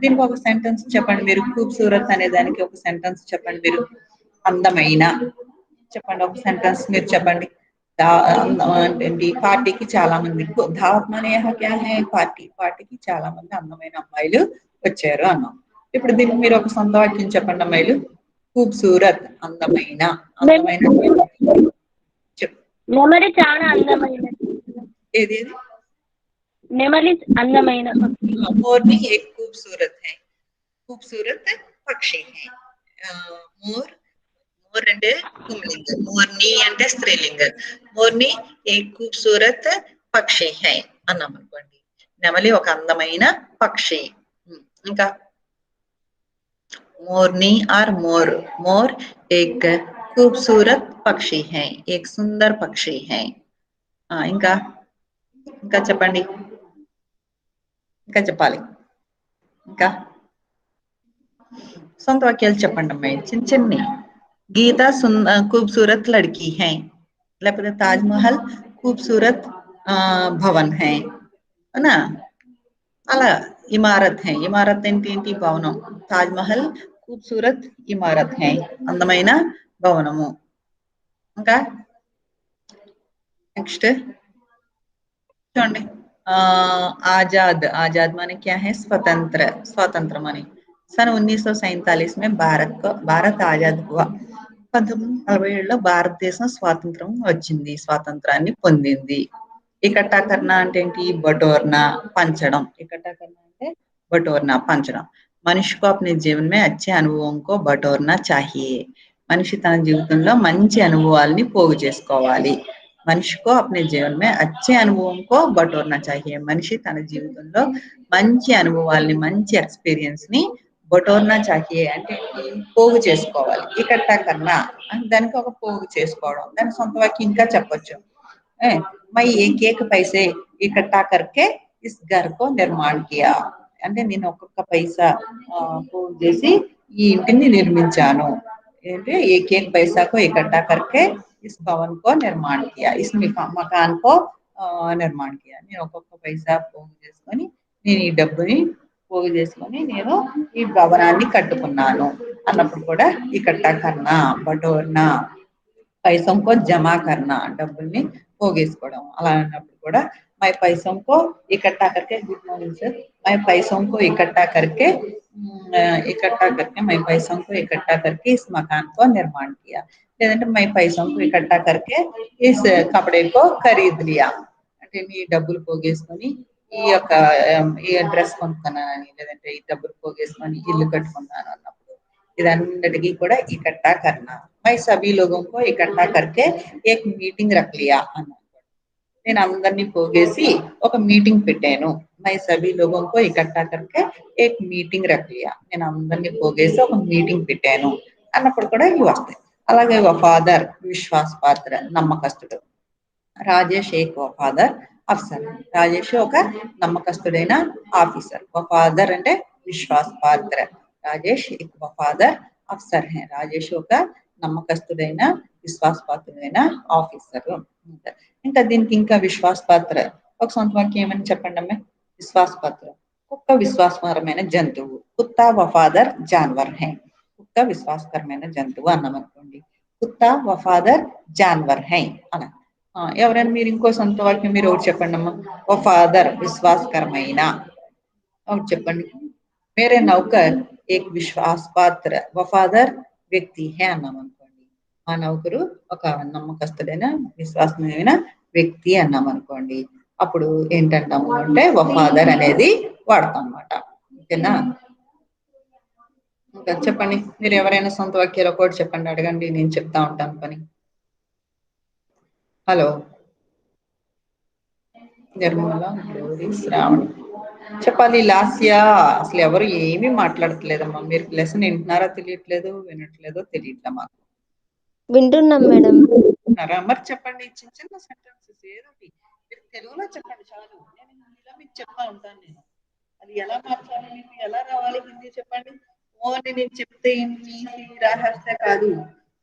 దీనికి ఒక సెంటెన్స్ చెప్పండి మీరు खूबसूरत అనే దానికి ఒక సెంటెన్స్ చెప్పండి మీరు అందమైన చెప్పండి ఒక సెంటెన్స్ మీరు చెప్పండి ఏంటి పార్టీకి చాలా మంది దావత్ మానే క్యా హై పార్టీ పార్టీకి చాలా మంది అందమైన అమ్మాయిలు వచ్చారు అన్నాం ఇప్పుడు దీనికి మీరు ఒక సొంత వాక్యం చెప్పండి అమ్మాయిలు खूबसूरत అందమైన అందమైన చెప్పు నెమలి చాలా అందమైనది ఏది నెమలి అందమైన मोरनी एक खूबसूरत पक्षी है मोर मोर అంటే పుంలింగం మోర్ని అంటే స్త్రీలింగం మోర్ని एक खूबसूरत पक्षी है అన్నాం అనుకోండి నెమలి ఒక అందమైన పక్షి ఇంకా मोरनी और मोर मोर एक खूबसूरत पक्षी है एक सुंदर पक्षी है ఇంకా ఇంకా చెప్పండి ఇంకా చెప్పాలి ఇంకా సొంత వాక్యాలు చెప్పండి అమ్మాయి చిన్న చిన్ని గీత खूबसूरत लड़की है లేకపోతే తాజ్ మహల్ खूबसूरत భవన్ है ना అలా ఇమారత్ है ఇమారత్ ఏంటి ఏంటి భవనం తాజ్ మహల్ खूबसूरत ఇమారత్ है అందమైన భవనము ఇంకా నెక్స్ట్ చూడండి आजाद आजाद माने क्या है स्वतंत्र स्वतंत्र माने सन 1947 में भारत आजाद हुआ 1947లో భారతదేశం స్వాతంత్రం వచ్చింది స్వాతంత్రాన్ని పొందింది ఇకట్టా కర్నా అంటే ఏంటి బటోర్నా పంచడం ఇకట్టా కర్నా అంటే బటోర్నా పంచడం మనిషి को अपने जीवन में अच्छे अनुभवों को बटोरना चाहिए మనిషి తన జీవితంలో మంచి అనుభవాల్ని పోగు చేసుకోవాలి మనిషి को अपने जीवन में अच्छे अनुभवों को बटोरना चाहिए మనిషి తన జీవితంలో మంచి అనుభవాల్ని మంచి ఎక్స్‌పీరియన్స్ ని బటోర్నా चाहिए అంటే పోగు చేసుకోవాలి ఇకట్టా కన్నా అంటే దానికి ఒక పోగు చేసుకోవడం దాని సొంత వాక్యం ఇంకా చెప్పొచ్చు मैं एक एक पैसे इकट्ठा करके इस घर को निर्माण किया అంటే నేను ఒక్కొక్క పైసా పోగు చేసి ఈ ఇంటిని నిర్మించాను ఏంటి एक एक पैसा को इकट्ठा करके इस भवन को निर्माण किया इस मकान को निर्माण किया నేను ఒక్కొక్క పైసా పోగు చేసుకొని నేను ఈ డబ్బుని పోగు చేసుకొని నేను ఈ భవనాన్ని కట్టుకున్నాను అన్నప్పుడు కూడా ఇకట్టా కన్నా బటోర్నా పైసంకో జమా కర్నా డబ్బుల్ని పోగేసుకోవడం అలా అన్నప్పుడు కూడా మై పైసంకో इकट्ठा करके गुड मॉर्निंग सर मैं पैसों को इकट्ठा करके मैं पैसों को इकट्ठा करके इस मकान को निर्माण किया లేదంటే मैं पैसों को इकट्ठा करके इस कपड़े को खरीद लिया అంటే నీ డబ్బులు పోగేసుకొని ఈ యొక్క ఈ డ్రెస్ కొనుక్కున్నానని లేదంటే ఈ డబ్బులు పోగేసుకొని ఇల్లు కట్టుకున్నాను అన్నప్పుడు ఇదన్నిటికీ కూడా इकट्ठा करना मैं सभी लोगों को इकट्ठा करके एक मीटिंग रख लिया అన్నాను నేను అందరినీ పోగేసి ఒక మీటింగ్ పెట్టాను मैं सभी लोगों को इकट्ठा करके एक मीटिंग रख लिया నేను అందరినీ పోగేసి ఒక మీటింగ్ పెట్టాను అన్నప్పుడు కూడా ఇవి వస్తాయి అలాగే వఫాదర్ విశ్వాసపాత్ర నమ్మకస్తుడు రాజేష్ ఏక్ వఫాదర్ అఫ్సర్ రాజేష్ ఒక నమ్మకస్తుడైన ఆఫీసర్ వఫాదర్ అంటే విశ్వాసపాత్ర రాజేష్ ఏక్ వఫాదర్ అఫ్సర్ హే రాజేష్ ఒక నమ్మకస్తుడైన విశ్వాసపాత్రుడైన ఆఫీసర్ ఇంకా దీనికి ఇంకా విశ్వాసపాత్ర ఒక సొంత వాక్యం ఏమని చెప్పండి అమ్మే విశ్వాసపాత్ర కుక్క విశ్వాసకరమైన జంతువు కుత్తా వఫాదర్ జాన్వర్ హై కుక్క విశ్వాసకరమైన జంతువు అన్నాం అనుకోండి కుత్తా వఫాదర్ జాన్వర్ హై అలా ఎవరైనా మీరు ఇంకో సొంత వాక్యం మీరు ఒకటి చెప్పండి అమ్మా వఫాదర్ విశ్వాసకరమైన ఒకటి చెప్పండి మేరే నౌకర్ ఏక్ విశ్వాసపాత్ర వఫాదర్ వ్యక్తి హే అన్నాం అనుకోండి ఆ నౌకరు ఒక నమ్మకస్తుడైన విశ్వాసమైన వ్యక్తి అన్నాం అనుకోండి అప్పుడు ఏంటంటాము అంటే వఫాదర్ అనేది వాడతాం అన్నమాట ఓకేనా ఇంకా చెప్పండి మీరు ఎవరైనా సొంత వాక్యాలు ఒకటి చెప్పండి అడగండి నేను చెప్తా ఉంటాను పని హలో నిర్మల గ్లోరీ శ్రావణి చెప్పాలి లాస్య అసలు ఎవరు ఏమీ మాట్లాడట్లేదమ్మా మీరు లెసన్ వింటున్నారా తెలియట్లేదు వినట్లేదో తెలియట్లే మాకు వింటున్నాం మేడం మరి చెప్పండి చిన్న చిన్న సెంటెన్సెస్ ఏదో మీరు తెలుగులో చెప్పండి చాలు నేను హిందీలో మీకు చెప్తా ఉంటాను నేను అది ఎలా మార్చాలి మీకు ఎలా రావాలి హిందీ చెప్పండి ఓన్లీ నేను చెప్తే ఏంటి రాసేస్తే కాదు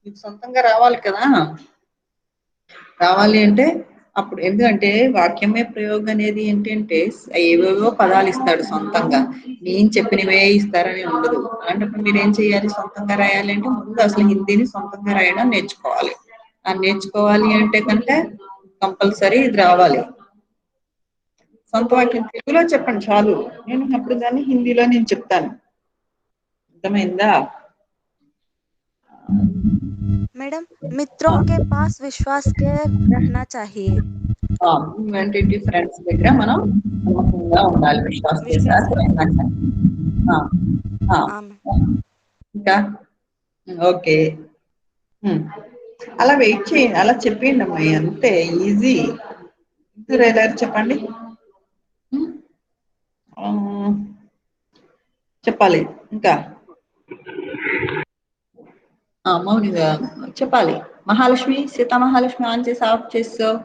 మీకు సొంతంగా రావాలి కదా రావాలి అంటే అప్పుడు ఎందుకంటే వాక్యమే ప్రయోగం అనేది ఏంటంటే ఏవేవో పదాలు ఇస్తాడు సొంతంగా నేను చెప్పినవే ఇస్తారని ఉండదు అలాంటప్పుడు మీరు ఏం చేయాలి సొంతంగా రాయాలి అంటే ముందు అసలు హిందీని సొంతంగా రాయడం నేర్చుకోవాలి ఆ నేర్చుకోవాలి అంటే కనుక కంపల్సరీ ఇది రావాలి సొంత వాక్యం తెలుగులో చెప్పండి చాలు నేను అప్పుడు దాన్ని హిందీలో నేను చెప్తాను అర్థమైందా मैडम मित्रों के पास विश्वास के रहना चाहिए ఏంటి ఫ్రెండ్స్ దగ్గర మనం నమ్మకంగా ఉండాలి విశ్వాస్ కే సాత్ रहना ఇంకా ఓకే అలా వెయిట్ చేయండి అలా చెప్పేయండి అమ్మాయి అంతే ఈజీ చెప్పండి చెప్పాలి ఇంకా మౌనిగా చెప్పాలి మహాలక్ష్మి సీతా మహాలక్ష్మి ఆన్ చేసి ఆఫ్ చేస్తావు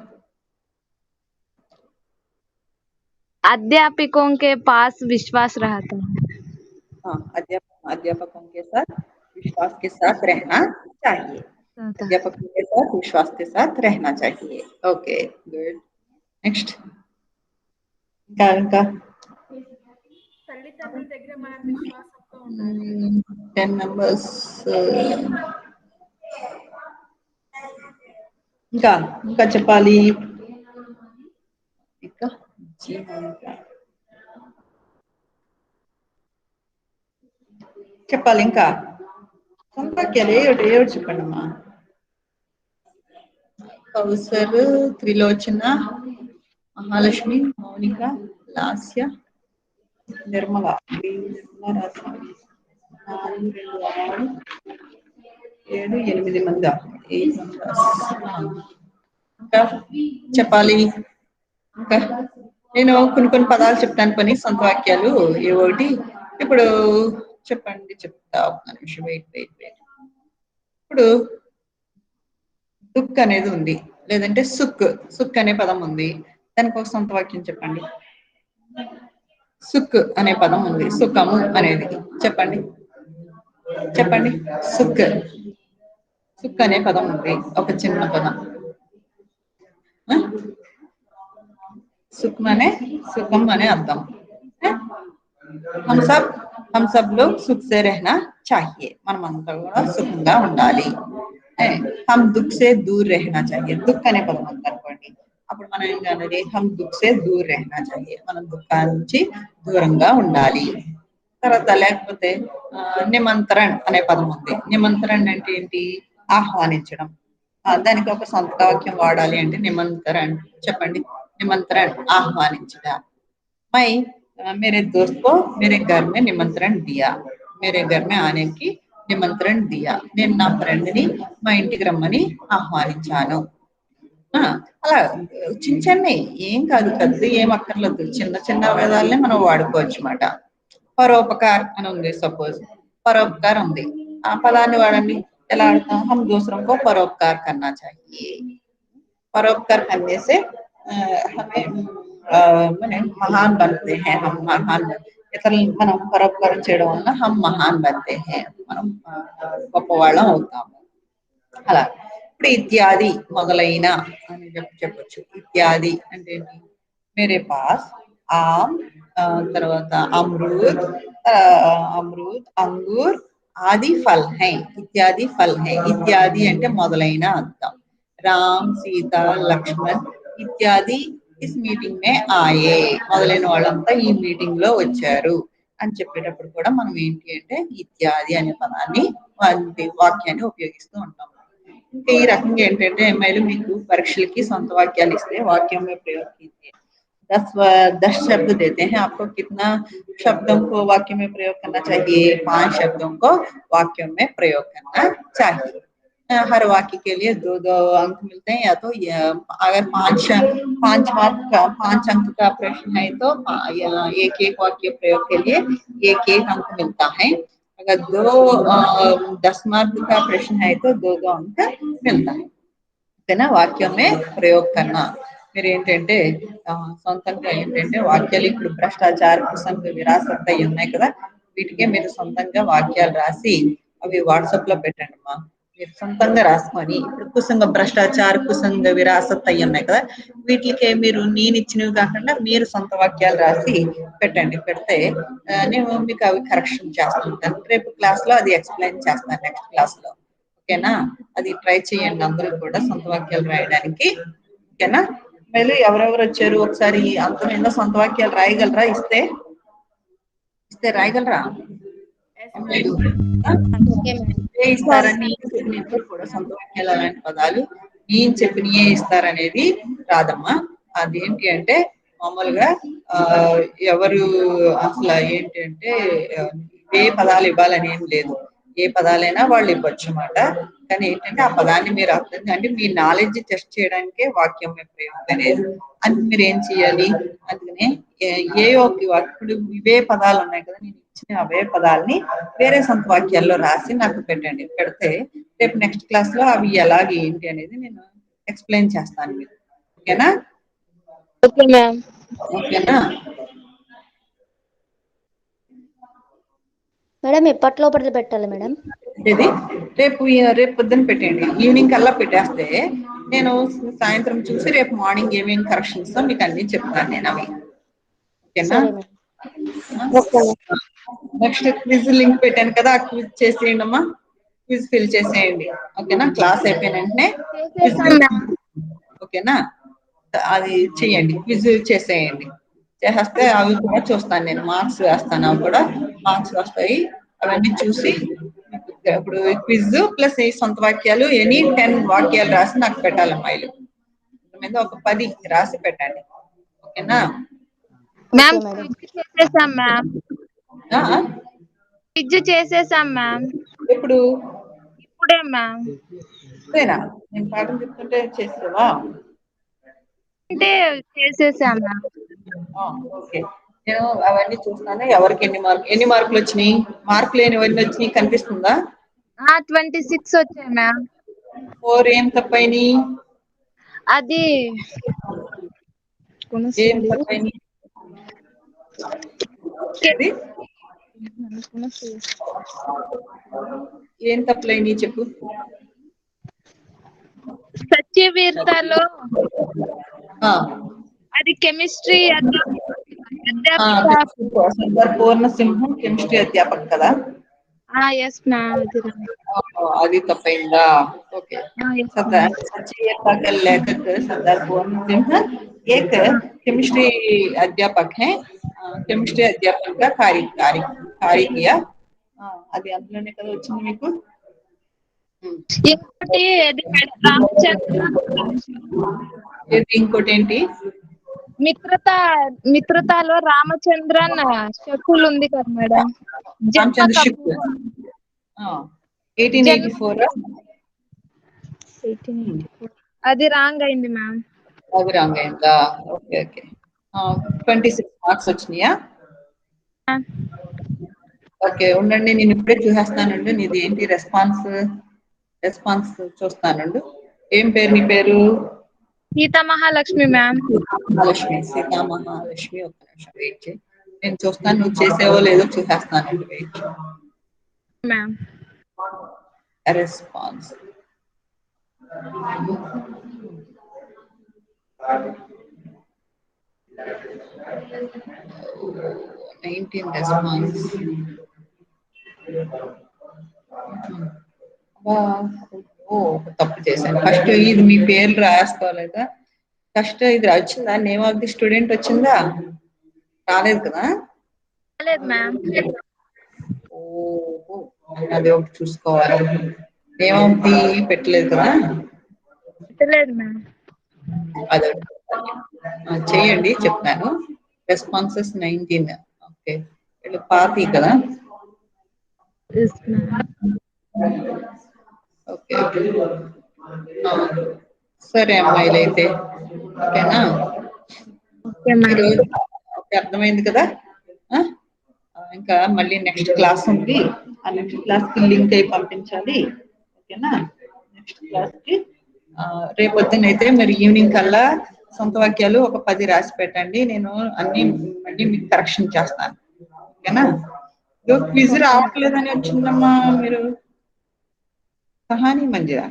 अध्यापकों के पास विश्वास रहता है अध्यापकों के साथ विश्वास के साथ रहना चाहिए अध्यापकों के साथ विश्वास के साथ रहना चाहिए ओके गुड नेक्स्ट ఇంకా తల్లిదండ్రుల దగ్గర మనం విశ్వాసంతో ఉండాలి 10 మెంబర్స్ ఇంకా చెప్పాలి ఇంకా చెప్పాలి ఇంకా సంపర్కాలు ఏడు చెప్పండి అమ్మా కౌసర్ త్రిలోచన మహాలక్ష్మి మౌనిక లాస్య నిర్మల 7 మంది ఇంకా చెప్పాలి ఇంకా నేను కొన్ని పదాలు చెప్తాను పని సొంత వాక్యాలు ఏ ఒకటి ఇప్పుడు చెప్పండి చెప్తా ఒక నిమిషం వెయిట్ ఇప్పుడు దుక్ అనేది ఉంది లేదంటే సుక్ అనే పదం ఉంది దానికి ఒక సొంత వాక్యం చెప్పండి సుక్ అనే పదం ఉంది సుఖము అనేది చెప్పండి సుక్ అనే పదం ఉంది ఒక చిన్న పదం సుఖం అనే అర్థం हम सब लोग सुख से रहना चाहिए మనమంతా కూడా సుఖంగా ఉండాలి हम दुख से दूर रहना चाहिए दुख అనే పదం ఉందనుకోండి అప్పుడు మనం ఏం చేయాలి हम दुख से दूर रहना चाहिए మనం దుఃఖాల నుంచి దూరంగా ఉండాలి తర్వాత లేకపోతే నిమంత్రణ్ అనే పదం ఉంది నిమంత్రణ్ అంటే ఏంటి ఆహ్వానించడం దానికి ఒక సొంత వాక్యం వాడాలి అంటే నిమంత్రణ్ చెప్పండి నిమంత్రణ్ ఆహ్వానించడం मैं मेरे दोस्त को मेरे घर में निमंत्रण दिया मेरे घर में आने की निमंत्रण दिया నేను నా ఫ్రెండ్ ని మా ఇంటికి రమ్మని ఆహ్వానించాను అలా చిన్న చిన్న ఏం కాదు పెద్ద ఏం అక్కర్లేదు చిన్న చిన్న పదాలనే మనం వాడుకోవచ్చు అన్నమాట పరోపకార్ అని ఉంది సపోజ్ పరోపకార్ ఉంది ఆ పదాన్ని వాడండి ఎలా ఆడతాం हम दूसरों को परोपकार करना चाहिए परोपकार करने से हमें मैंने महान बनते हैं हम महान ఇతరులను మనం పరోపకారం చేయడం వల్ల हम महान बनते हैं మనం గొప్పవాళ్ళం అవుతాము అలా ఇప్పుడు ఇత్యాది మొదలైన అని చెప్పొచ్చు ఇత్యాది అంటే ఏంటి मेरे पास आम తర్వాత अमरूद अमरूद अंगूर आदि फल हैं इत्यादि फल हैं इत्यादि అంటే మొదలైన అర్థం राम सीता लक्ष्मण इत्यादि इस మీటింగ్ మే ఆయే మొదలైన వాళ్ళంతా ఈ మీటింగ్ లో వచ్చారు అని చెప్పేటప్పుడు కూడా మనం ఏంటి అంటే ఇత్యాది అనే పదాన్ని వాక్యాన్ని ఉపయోగిస్తూ ఉంటాం ఇంకా ఈ రకంగా ఏంటంటే అమ్మాయిలు మీకు పరీక్షలకి సొంత వాక్యాలు ఇస్తే వాక్యం में प्रयोग कीजिए 10 शब्द देते हैं आपको कितना शब्दों को वाक्य में प्रयोग करना चाहिए 5 शब्दों को वाक्यों में प्रयोग करना चाहिए हर वाक्य के लिए 2-2 अंक मिलते हैं या तो अगर 5 मार्क का 5 अंक का प्रश्न है तो एक एक वाक्य प्रयोग के लिए एक अंक मिलता है अगर 10 मार्क का प्रश्न है तो 2-2 अंक मिलता है ఓకేనా వాక్యం में प्रयोग करना మీరు ఏంటంటే సొంతంగా ఏంటంటే వాక్యాలు ఇప్పుడు భ్రష్టాచార కుసంగ విరాసత్ అయి ఉన్నాయి కదా వీటికే మీరు సొంతంగా వాక్యాలు రాసి అవి వాట్సాప్ లో పెట్టండి అమ్మా మీరు సొంతంగా రాసుకొని ఇప్పుడు కుసంగ భ్రష్టాచార కుసంగ విరాసత్ అయి ఉన్నాయి కదా వీటికే మీరు నేను ఇచ్చినవి కాకుండా మీరు సొంత వాక్యాలు రాసి పెట్టండి పెడితే నేను మీకు అవి కరెక్షన్ చేస్తుంటాను రేపు క్లాస్ లో అది ఎక్స్ప్లెయిన్ చేస్తాను నెక్స్ట్ క్లాస్ లో ఓకేనా అది ట్రై చేయండి అందరూ కూడా సొంత వాక్యాలు రాయడానికి ఓకేనా మళ్ళీ ఎవరెవరు వచ్చారు ఒకసారి అంతమైనా సొంత వాక్యాలు రాయగలరా ఇస్తే రాయగలరా ఇస్తారని కూడా సొంత వాక్యాలు అలాంటి పదాలు నేను చెప్పినయే ఇస్తారనేది రాదమ్మా అదేంటి అంటే మామూలుగా ఎవరు అసలు ఏంటి అంటే ఏ పదాలు ఇవ్వాలని ఏం లేదు ఏ పదాలైనా వాళ్ళు ఇవ్వచ్చు అన్నమాట కానీ ఏంటంటే ఆ పదాన్ని మీరు అర్థం అంటే మీ నాలెడ్జ్ టెస్ట్ చేయడానికే వాక్యం ప్రయోగం అనేది అంటే మీరు ఏం చేయాలి అందుకనే ఇప్పుడు ఇవే పదాలు ఉన్నాయి కదా నేను ఇచ్చిన అవే పదాలని వేరే సొంత వాక్యాల్లో రాసి నాకు పెట్టండి పెడితే రేపు నెక్స్ట్ క్లాస్ లో అవి ఎలాగే ఏంటి అనేది నేను ఎక్స్ప్లెయిన్ చేస్తాను మీరు ఓకేనా ఓకే మ్యామ్ ఓకేనా మేడం ఎప్పటి లోపల పెట్టాలి మేడం ఇది రేపు పొద్దున్న పెట్టండి ఈవినింగ్ కల్లా పెట్టేస్తే నేను సాయంత్రం చూసి రేపు మార్నింగ్ ఏమేమి కరెక్షన్స్ మీకు అన్ని చెప్తాను నేను అవి ఓకేనా నెక్స్ట్ క్విజ్ లింక్ పెట్టాను కదా ఆ క్విజ్ చేసేయండి అమ్మా క్విజ్ ఫిల్ చేసేయండి ఓకేనా క్లాస్ అయిపోయిన వెంటనే ఓకేనా అది చెయ్యండి క్విజ్ చేసేయండి చేసేస్తే అవి కూడా చూస్తాను నేను మార్క్స్ వేస్తాను అవి కూడా మార్క్స్ వస్తాయి అవన్నీ చూసి ఇప్పుడు క్విజ్ ప్లస్ ఈ సొంత వాక్యాలు 10 వాక్యాలు రాసి నాకు పెట్టాలి అమ్మాయిలు మీద ఒక 10 రాసి పెట్టండి ఓకేనా మ్యామ్ క్విజ్ చేసేసాం మ్యామ్ క్విజ్ చేసేసాం మ్యామ్ ఎప్పుడు ఇప్పుడే మ్యామ్ ఇప్పుడేనా నేను పాఠం చెప్తుంటే చేస్తావా అంటే చేసేసాం మ్యామ్ ఓకే నేను అవన్నీ చూస్తాను ఎవరికి ఎన్ని మార్కులు వచ్చినాయి మార్కులు ఎన్ని వచ్చినాయి కనిపిస్తుందా 26 వచ్చాయి మ్యామ్ 4 ఏం తప్పైనాయి అది ఏం తప్పైనాయి ఏం తప్పులైనాయి చెప్పు సత్యవీర్తలో అది కెమిస్ట్రీ అధ్యాపిక సర్దార్ పూర్ణ సింహం కెమిస్ట్రీ అధ్యాపక కదా. ఎస్ మ్యామ్ అది రాంగ్. అది తప్పైందా? ఓకే. yes, सरदार सचिव का लेखक सरदार पूर्ण सिंह एक केमिस्ट्री अध्यापक है. केमिस्ट्री अध्यापन का कार्य किया. అది అందులోనే కదా వచ్చింది మీకు. ఇంకోటి అది రామచంద్ర ఇంకోటి ఏంటి? మిత్రతాలో రామచంద్రన్ షకుల్ ఉంది కదా మేడం. రామచంద్ర షకుల్ 1884. అది రాంగ్ అయింది మ్యామ్. అది రాంగ్ అయిందా? Okay okay. 26 మార్క్స్ వచ్చినాయా? ఓకే ఉండండి, నేను ఇప్పుడే చూసేస్తానండి. నీది ఏంటి రెస్పాన్స్ చూస్తానండు. ఏం పేరు నీ పేరు? సీతా మహాలక్ష్మి మ్యామ్. సీతా మహాలక్ష్మి. ఒక్క నిమిషం వెయిట్ చేయి, నేను చూస్తాను. నువ్వు చేసేవో లేదో చూసేస్తానండి. Wait ma'am. Response 19 response. తప్పు చేశాను. ఫస్ట్ ఇది మీ పేర్లు రాసుకోలేదా? ఫస్ట్ ఇది వచ్చిందా? నేమ్ ఆఫ్ ది స్టూడెంట్ వచ్చిందా? రాలేదు కదా? రాలేదు మ్యామ్. ఓహో, అది ఒకటి చూసుకోవాలి. నేమ్ ఆఫ్ ది పెట్టలేదు కదా? పెట్టలేదు మ్యామ్. అదే చేయండి, చెప్తాను. రెస్పాన్సెస్ 19. ఓకే, వీళ్ళు పాతి కదా? ఓకే సరే అమ్మాయిలు అయితే ఓకేనా? ఈరోజు అర్థమైంది కదా? ఇంకా మళ్ళీ నెక్స్ట్ క్లాస్ ఉంది. ఆ నెక్స్ట్ క్లాస్ కి లింక్ అయి పంపించాలి. ఓకేనా? నెక్స్ట్ క్లాస్ కి రేపొద్దునైతే మరి ఈవినింగ్ కల్లా సొంత వాక్యాలు ఒక 10 రాసి పెట్టండి. నేను అన్ని మళ్ళీ మీకు కరెక్షన్ చేస్తాను. ఓకేనా? క్విజ్ రావట్లేదని వచ్చిందమ్మా మీరు. కహాని మంజిరా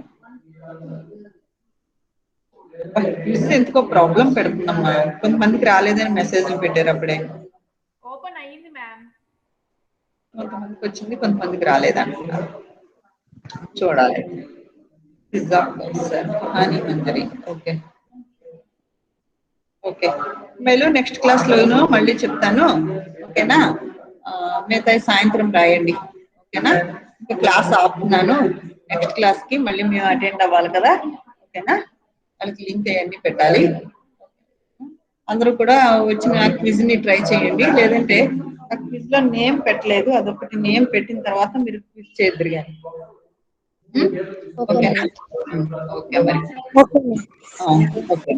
క్విజ్ ఎందుకో ప్రాబ్లం పెడుతుందమ్మా. కొంతమందికి రాలేదని మెసేజ్లు పెట్టారు అప్పుడే. ఓపెన్ అయ్యింది మ్యామ్. కొంతమందికి వచ్చింది, కొంతమందికి రాలేదంటున్నారు. చూడాలి. కహాని మంజరి. ఓకే ఓకే మేలు నెక్స్ట్ క్లాస్ లోను మళ్ళీ చెప్తాను. ఓకేనా? మిగతా సాయంత్రం రాయండి. ఓకేనా? ఇంకా క్లాస్ ఆపుతున్నాను. నెక్స్ట్ క్లాస్ కి మళ్ళీ మేము అటెండ్ అవ్వాలి కదా? ఓకేనా? వాళ్ళకి లింక్ అవన్నీ పెట్టాలి. అందరూ కూడా వచ్చిన క్విజ్ ని ట్రై చేయండి. లేదంటే ఆ క్విజ్ లో నేమ్ పెట్టలేదు, అదొకటి నేమ్ పెట్టిన తర్వాత మీరు క్విజ్ చేద్దరు కానీ. ఓకేనా? ఓకే మరి. ఓకే.